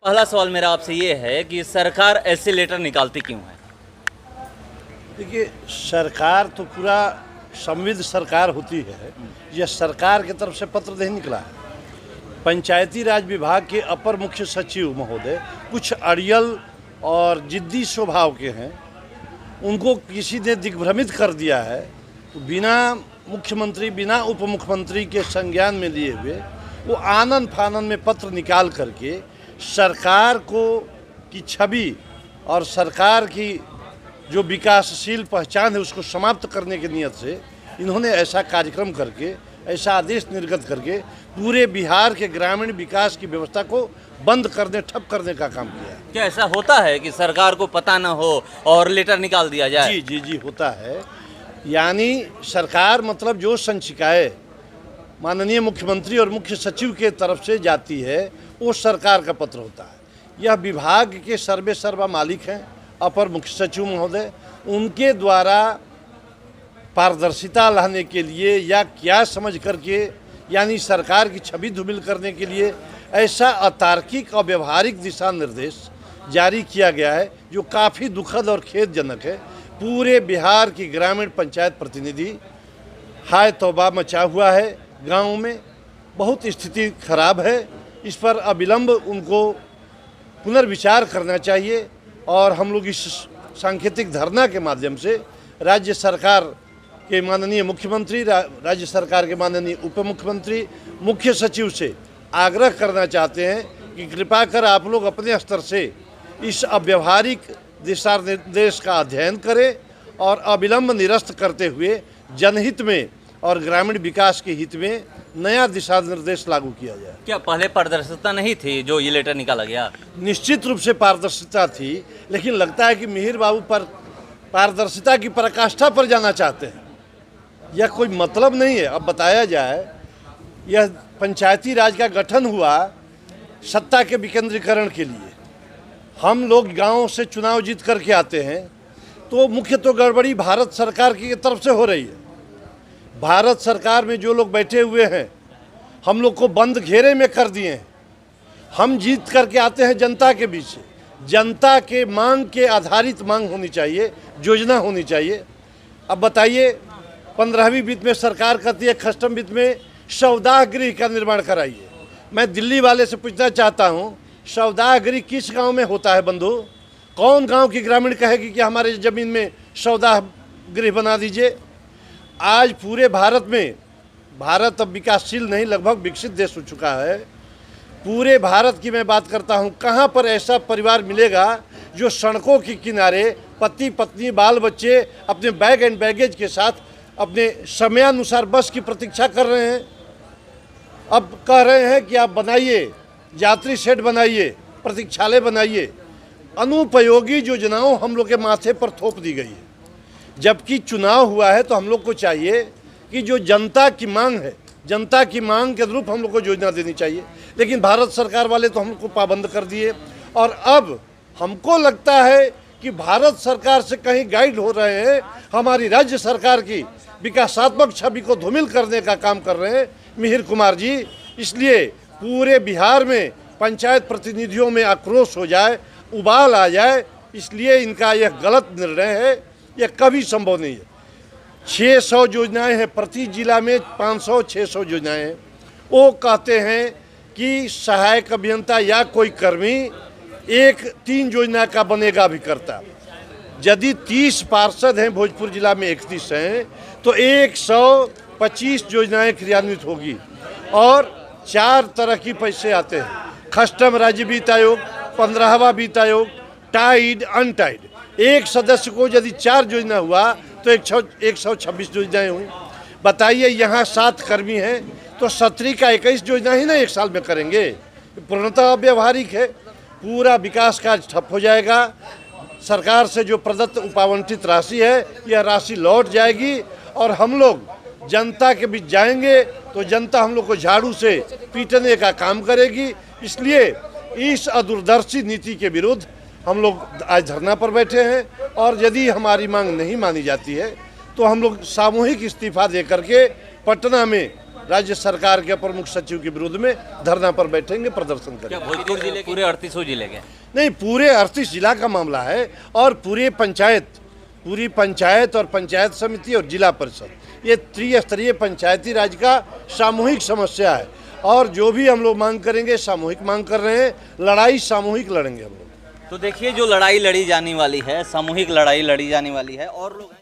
पहला सवाल मेरा आपसे ये है कि सरकार ऐसे लेटर निकालती क्यों है? देखिए, सरकार तो पूरा संविध सरकार होती है। यह सरकार की तरफ से पत्र नहीं निकला है। पंचायती राज विभाग के अपर मुख्य सचिव महोदय कुछ अड़ियल और जिद्दी स्वभाव के हैं। उनको किसी ने दिग्भ्रमित कर दिया है। तो बिना मुख्यमंत्री बिना उप मुख्यमंत्री के संज्ञान में लिए हुए वो आनन फानन में पत्र निकाल करके सरकार को की छवि और सरकार की जो विकासशील पहचान है उसको समाप्त करने की नियत से इन्होंने ऐसा कार्यक्रम करके ऐसा आदेश निर्गत करके पूरे बिहार के ग्रामीण विकास की व्यवस्था को बंद करने ठप करने का काम किया है। क्या ऐसा होता है कि सरकार को पता न हो और लेटर निकाल दिया जाए? जी जी जी होता है। यानी सरकार मतलब जो संचिकाएँ माननीय मुख्यमंत्री और मुख्य सचिव के तरफ से जाती है वो सरकार का पत्र होता है। यह विभाग के सर्वे सर्वा मालिक हैं अपर मुख्य सचिव महोदय। उनके द्वारा पारदर्शिता लाने के लिए या क्या समझ करके यानी सरकार की छवि धूमिल करने के लिए ऐसा अतार्किक और व्यवहारिक दिशा निर्देश जारी किया गया है जो काफ़ी दुखद और खेदजनक है। पूरे बिहार की ग्रामीण पंचायत प्रतिनिधि हाय तौबा मचा हुआ है। गाँव में बहुत स्थिति खराब है। इस पर अविलंब उनको पुनर्विचार करना चाहिए और हम लोग इस सांकेतिक धरना के माध्यम से राज्य सरकार के माननीय मुख्यमंत्री, राज्य सरकार के माननीय उप मुख्यमंत्री, मुख्य सचिव से आग्रह करना चाहते हैं कि कृपा कर आप लोग अपने स्तर से इस अव्यवहारिक दिशा निर्देश का अध्ययन करें और अविलंब निरस्त करते हुए जनहित में और ग्रामीण विकास के हित में नया दिशा निर्देश लागू किया जाए। क्या पहले पारदर्शिता नहीं थी जो ये लेटर निकाला गया? निश्चित रूप से पारदर्शिता थी, लेकिन लगता है कि मिहिर बाबू पर पारदर्शिता की पराकाष्ठा पर जाना चाहते हैं। यह कोई मतलब नहीं है। अब बताया जाए, यह पंचायती राज का गठन हुआ सत्ता के विकेंद्रीकरण के लिए। हम लोग गाँव से चुनाव जीत करके आते हैं तो मुख्य तो गड़बड़ी भारत सरकार की तरफ से हो रही है। भारत सरकार में जो लोग बैठे हुए हैं हम लोग को बंद घेरे में कर दिए हैं। हम जीत करके आते हैं जनता के बीच से। जनता के मांग के आधारित मांग होनी चाहिए, योजना होनी चाहिए। अब बताइए, 15वीं वित्त में सरकार कहती है कस्टम वित्त में शवदाह गृह का निर्माण कराइए। मैं दिल्ली वाले से पूछना चाहता हूँ, शवदाह गृह किस गाँव में होता है बंधु? कौन गाँव की ग्रामीण कहेगी कि हमारे ज़मीन में शवदाह गृह बना दीजिए? आज पूरे भारत में, भारत अब विकासशील नहीं लगभग विकसित देश हो चुका है। पूरे भारत की मैं बात करता हूँ, कहाँ पर ऐसा परिवार मिलेगा जो सड़कों के किनारे पति पत्नी बाल बच्चे अपने बैग एंड बैगेज के साथ अपने समयानुसार बस की प्रतीक्षा कर रहे हैं। अब कह रहे हैं कि आप बनाइए, यात्री शेड बनाइए, प्रतीक्षालय बनाइए। अनुपयोगी योजनाओं हम लोग के माथे पर थोप दी गई है। जबकि चुनाव हुआ है तो हम लोग को चाहिए कि जो जनता की मांग है, जनता की मांग के अनुरूप हम लोग को योजना देनी चाहिए। लेकिन भारत सरकार वाले तो हमको पाबंद कर दिए और अब हमको लगता है कि भारत सरकार से कहीं गाइड हो रहे हैं, हमारी राज्य सरकार की विकासात्मक छवि को धूमिल करने का काम कर रहे हैं मिहिर कुमार जी। इसलिए पूरे बिहार में पंचायत प्रतिनिधियों में आक्रोश हो जाए, उबाल आ जाए। इसलिए इनका यह गलत निर्णय है, यह कभी संभव नहीं है। 600 योजनाएं हैं, प्रति जिला में 500-600 योजनाएं हैं। वो कहते हैं कि सहायक अभियंता या कोई कर्मी 3 योजना का बनेगा अभिकर्ता। यदि 30 पार्षद हैं, भोजपुर जिला में 31 हैं, तो 125 योजनाएं क्रियान्वित होगी और 4 तरह की पैसे आते हैं। कस्टम राज्य वित्त आयोग, 15वां वित्त आयोग, टाइड अनटाइड। एक सदस्य को यदि 4 योजना हुआ तो 126 योजनाएं हुई। बताइए, यहाँ 7 कर्मी हैं तो 17 का 21 योजना ही ना एक साल में करेंगे। पूर्णतः अव्यवहारिक है। पूरा विकास कार्य ठप हो जाएगा। सरकार से जो प्रदत्त उपावंटित राशि है यह राशि लौट जाएगी और हम लोग जनता के बीच जाएंगे तो जनता हम लोग को झाड़ू से पीटने का काम करेगी। इसलिए इस अदूरदर्शी नीति के विरुद्ध हम लोग आज धरना पर बैठे हैं और यदि हमारी मांग नहीं मानी जाती है तो हम लोग सामूहिक इस्तीफा दे करके पटना में राज्य सरकार के प्रमुख सचिव के विरोध में धरना पर बैठेंगे, प्रदर्शन क्या करेंगे। भोजपुर जिले पूरे 38 जिले के? नहीं, पूरे 38 जिला का मामला है और पूरी पंचायत और पंचायत समिति और जिला परिषद, ये त्रिस्तरीय पंचायती राज का सामूहिक समस्या है और जो भी हम लोग मांग करेंगे सामूहिक मांग कर रहे हैं, लड़ाई सामूहिक लड़ेंगे हम लोग। तो देखिए, जो लड़ाई लड़ी जाने वाली है, सामूहिक लड़ाई लड़ी जाने वाली है और लोग